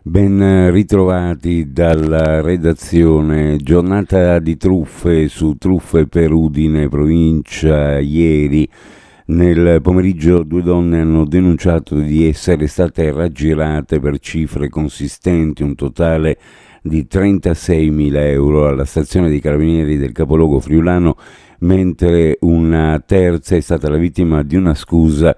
Ben ritrovati dalla redazione. Giornata di truffe su Truffe per Udine, provincia. Ieri nel pomeriggio due donne hanno denunciato di essere state raggirate per cifre consistenti, un totale di 36.000 euro alla stazione dei Carabinieri del capoluogo friulano, mentre una terza è stata la vittima di una scusa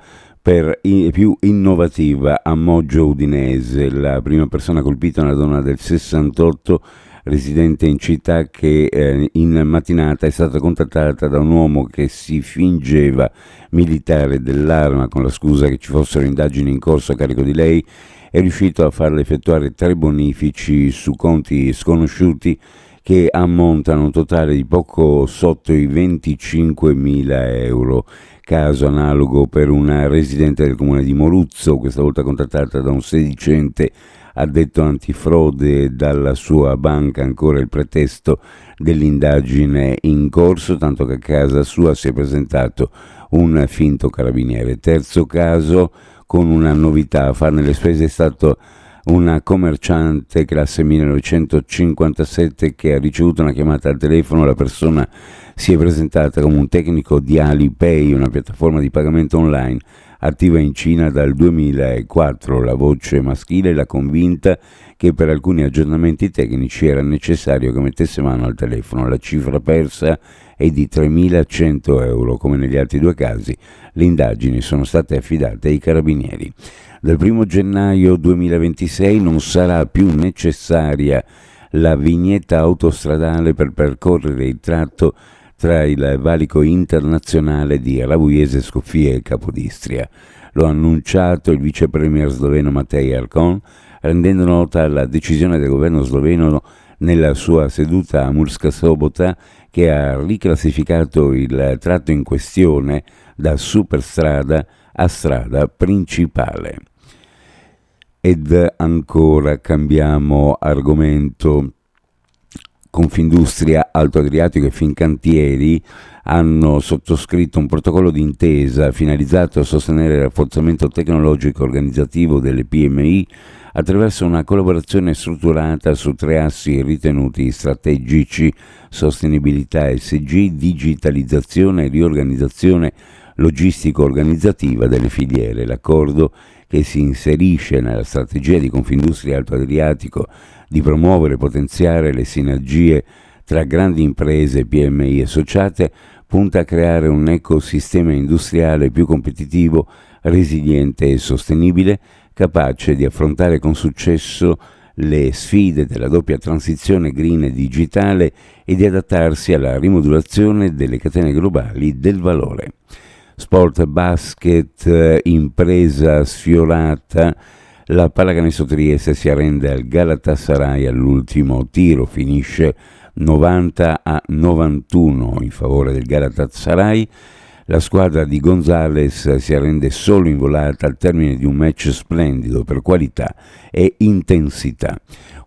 più innovativa a Moggio Udinese. La prima persona colpita è una donna del 68 residente in città che in mattinata è stata contattata da un uomo che si fingeva militare dell'arma con la scusa che ci fossero indagini in corso a carico di lei. È riuscito a farle effettuare 3 bonifici su conti sconosciuti che ammontano un totale di poco sotto i 25.000 euro. Caso analogo per una residente del comune di Moruzzo, questa volta contattata da un sedicente addetto antifrode dalla sua banca, ancora il pretesto dell'indagine in corso, tanto che a casa sua si è presentato un finto carabiniere. Terzo caso con una novità: a farne le spese è stato una commerciante classe 1957 che ha ricevuto una chiamata al telefono. La persona si è presentata come un tecnico di Alipay, una piattaforma di pagamento online attiva in Cina dal 2004. La voce maschile l'ha convinta che per alcuni aggiornamenti tecnici era necessario che mettesse mano al telefono. La cifra persa è di 3.100 euro. Come negli altri due casi, le indagini sono state affidate ai carabinieri. Dal 1 gennaio 2026 non sarà più necessaria la vignetta autostradale per percorrere il tratto tra il valico internazionale di Rabuiese Scoffie e Capodistria. Lo ha annunciato il vice premier sloveno Matej Arcon, rendendo nota la decisione del governo sloveno nella sua seduta a Murska Sobota, che ha riclassificato il tratto in questione da superstrada a strada principale. Ed ancora cambiamo argomento. Confindustria, Alto Adriatico e Fincantieri hanno sottoscritto un protocollo d'intesa finalizzato a sostenere il rafforzamento tecnologico e organizzativo delle PMI attraverso una collaborazione strutturata su 3 assi ritenuti strategici: sostenibilità ESG, digitalizzazione e riorganizzazione logistico-organizzativa delle filiere. L'accordo, che si inserisce nella strategia di Confindustria Alto Adriatico di promuovere e potenziare le sinergie tra grandi imprese, PMI associate, punta a creare un ecosistema industriale più competitivo, resiliente e sostenibile, capace di affrontare con successo le sfide della doppia transizione green e digitale e di adattarsi alla rimodulazione delle catene globali del valore. Sport basket, impresa sfiorata. La Pallacanestro Trieste si arrende al Galatasaray all'ultimo tiro, finisce 90-91 in favore del Galatasaray. La squadra di Gonzales si arrende solo in volata al termine di un match splendido per qualità e intensità.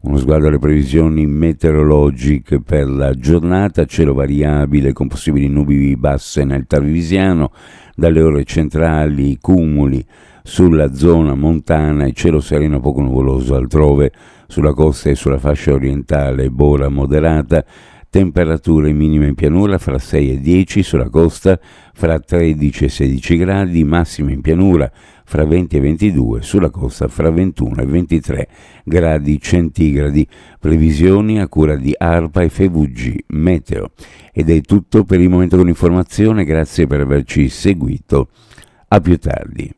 Uno sguardo alle previsioni meteorologiche per la giornata: cielo variabile con possibili nubi basse nel Tarvisiano, dalle ore centrali cumuli sulla zona montana e cielo sereno poco nuvoloso altrove, sulla costa e sulla fascia orientale bola moderata. Temperature minime in pianura fra 6 e 10, sulla costa fra 13 e 16 gradi, massime in pianura fra 20 e 22, sulla costa fra 21 e 23 gradi centigradi. Previsioni a cura di ARPA e FVG Meteo. Ed è tutto per il momento con l'informazione, grazie per averci seguito, a più tardi.